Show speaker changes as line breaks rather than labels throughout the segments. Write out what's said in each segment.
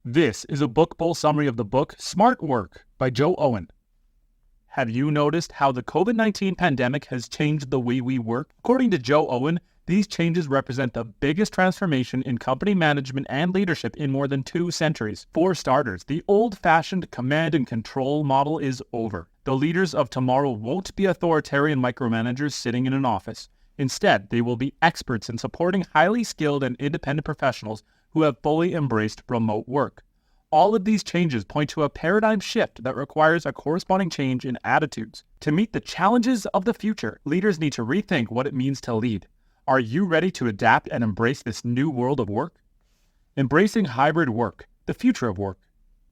This is a book bowl summary of the book Smart Work by Jo Owen. Have you noticed how the COVID-19 pandemic has changed the way we work? According to Jo Owen, these changes represent the biggest transformation in company management and leadership in more than 2 centuries. For starters, the old-fashioned command and control model is over. The leaders of tomorrow won't be authoritarian micromanagers sitting in an office. Instead, they will be experts in supporting highly skilled and independent professionals who have fully embraced remote work. All of these changes point to a paradigm shift that requires a corresponding change in attitudes. To meet the challenges of the future, leaders need to rethink what it means to lead. Are you ready to adapt and embrace this new world of work? Embracing hybrid work, the future of work.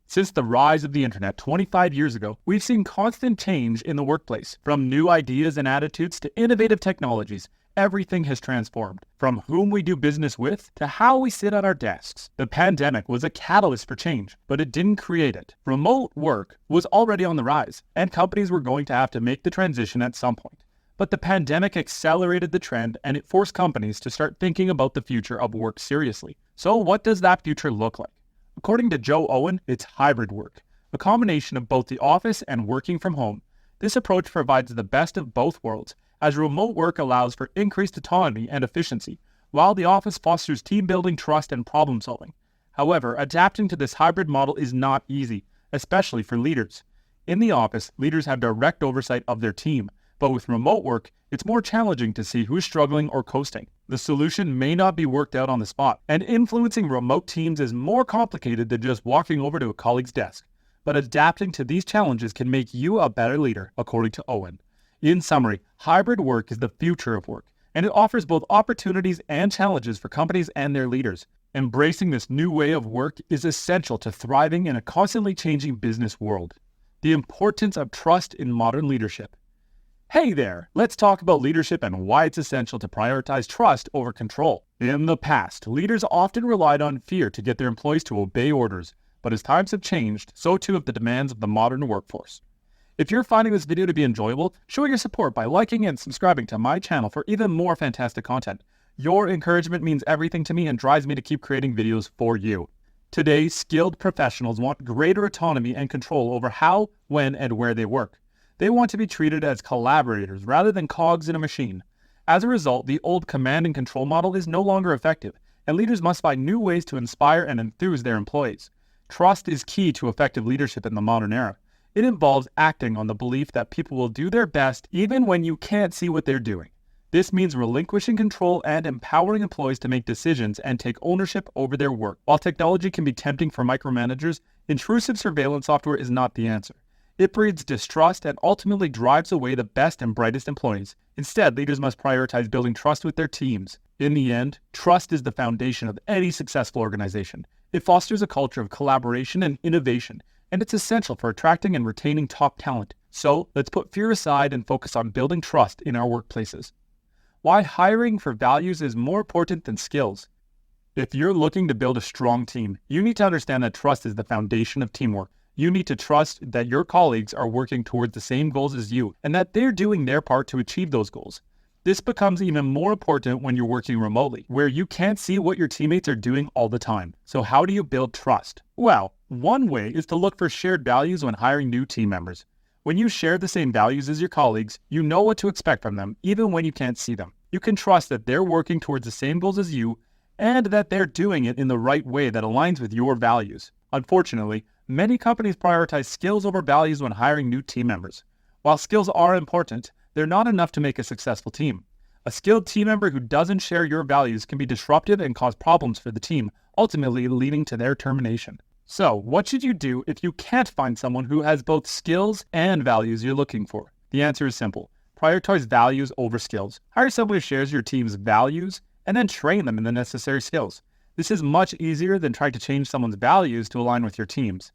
Since the rise of the internet 25 years ago, we've seen constant change in the workplace. From new ideas and attitudes to innovative technologies, everything has transformed. From whom we do business with to how we sit at our desks. The pandemic was a catalyst for change, but it didn't create it. Remote work was already on the rise, and companies were going to have to make the transition at some point. But the pandemic accelerated the trend, and it forced companies to start thinking about the future of work seriously. So what does that future look like? According to Jo Owen, it's hybrid work, a combination of both the office and working from home. This approach provides the best of both worlds, as remote work allows for increased autonomy and efficiency, while the office fosters team building, trust, and problem solving. However, adapting to this hybrid model is not easy, especially for leaders. In the office, leaders have direct oversight of their team, but with remote work, it's more challenging to see who's struggling or coasting. The solution may not be worked out on the spot, and influencing remote teams is more complicated than just walking over to a colleague's desk. But adapting to these challenges can make you a better leader, according to Owen. In summary, hybrid work is the future of work, and it offers both opportunities and challenges for companies and their leaders. Embracing this new way of work is essential to thriving in a constantly changing business world. The importance of trust in modern leadership. Hey there, let's talk about leadership and why it's essential to prioritize trust over control. In the past, leaders often relied on fear to get their employees to obey orders, but as times have changed, so too have the demands of the modern workforce. If you're finding this video to be enjoyable, show your support by liking and subscribing to my channel for even more fantastic content. Your encouragement means everything to me and drives me to keep creating videos for you. Today, skilled professionals want greater autonomy and control over how, when, and where they work. They want to be treated as collaborators rather than cogs in a machine. As a result, the old command and control model is no longer effective, and leaders must find new ways to inspire and enthuse their employees. Trust is key to effective leadership in the modern era. It involves acting on the belief that people will do their best even when you can't see what they're doing. This means relinquishing control and empowering employees to make decisions and take ownership over their work. While technology can be tempting for micromanagers, intrusive surveillance software is not the answer. It breeds distrust and ultimately drives away the best and brightest employees. Instead, leaders must prioritize building trust with their teams. In the end, trust is the foundation of any successful organization. It fosters a culture of collaboration and innovation, and it's essential for attracting and retaining top talent. So, let's put fear aside and focus on building trust in our workplaces. Why hiring for values is more important than skills. If you're looking to build a strong team, you need to understand that trust is the foundation of teamwork. You need to trust that your colleagues are working towards the same goals as you, and that they're doing their part to achieve those goals. This becomes even more important when you're working remotely, where you can't see what your teammates are doing all the time. So how do you build trust? Well, one way is to look for shared values when hiring new team members. When you share the same values as your colleagues, you know what to expect from them, even when you can't see them. You can trust that they're working towards the same goals as you, and that they're doing it in the right way that aligns with your values. Unfortunately, many companies prioritize skills over values when hiring new team members. While skills are important, they're not enough to make a successful team. A skilled team member who doesn't share your values can be disruptive and cause problems for the team, ultimately leading to their termination. So, what should you do if you can't find someone who has both skills and values you're looking for? The answer is simple. Prioritize values over skills. Hire someone who shares your team's values and then train them in the necessary skills. This is much easier than trying to change someone's values to align with your team's.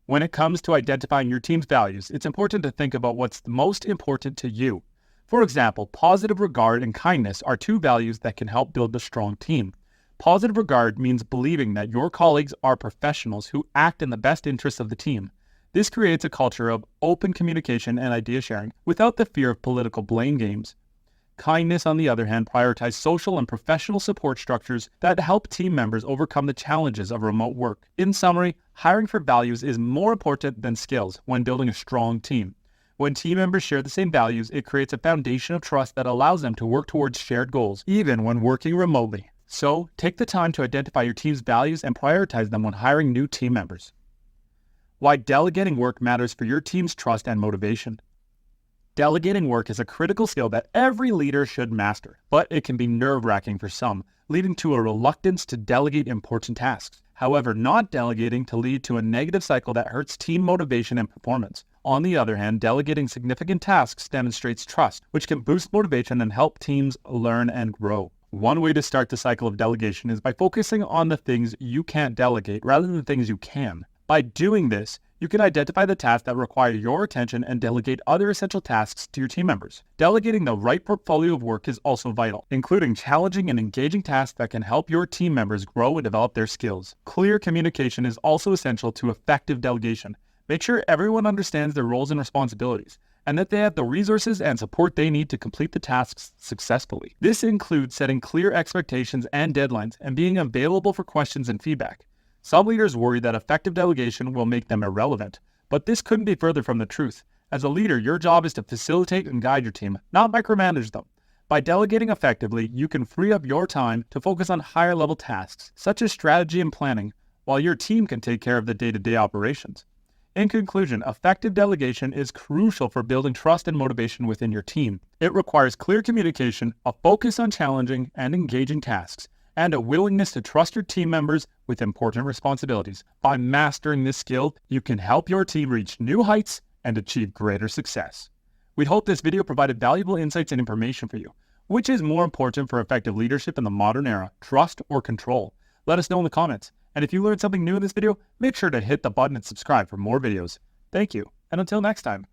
When it comes to identifying your team's values, it's important to think about what's most important to you. For example, positive regard and kindness are 2 values that can help build a strong team. Positive regard means believing that your colleagues are professionals who act in the best interests of the team. This creates a culture of open communication and idea sharing without the fear of political blame games. Kindness, on the other hand, prioritizes social and professional support structures that help team members overcome the challenges of remote work. In summary, hiring for values is more important than skills when building a strong team. When team members share the same values, it creates a foundation of trust that allows them to work towards shared goals, even when working remotely. So, take the time to identify your team's values and prioritize them when hiring new team members. Why delegating work matters for your team's trust and motivation. Delegating work is a critical skill that every leader should master, but it can be nerve-wracking for some, leading to a reluctance to delegate important tasks. However, not delegating can lead to a negative cycle that hurts team motivation and performance. On the other hand, delegating significant tasks demonstrates trust, which can boost motivation and help teams learn and grow. One way to start the cycle of delegation is by focusing on the things you can't delegate rather than the things you can. By doing this, you can identify the tasks that require your attention and delegate other essential tasks to your team members. Delegating the right portfolio of work is also vital, including challenging and engaging tasks that can help your team members grow and develop their skills. Clear communication is also essential to effective delegation. Make sure everyone understands their roles and responsibilities, and that they have the resources and support they need to complete the tasks successfully. This includes setting clear expectations and deadlines and being available for questions and feedback. Some leaders worry that effective delegation will make them irrelevant, but this couldn't be further from the truth. As a leader, your job is to facilitate and guide your team, not micromanage them. By delegating effectively, you can free up your time to focus on higher-level tasks, such as strategy and planning, while your team can take care of the day-to-day operations. In conclusion, effective delegation is crucial for building trust and motivation within your team. It requires clear communication, a focus on challenging and engaging tasks, and a willingness to trust your team members with important responsibilities. By mastering this skill, you can help your team reach new heights and achieve greater success. We hope this video provided valuable insights and information for you. Which is more important for effective leadership in the modern era, trust or control? Let us know in the comments. And if you learned something new in this video, make sure to hit the button and subscribe for more videos. Thank you, and until next time.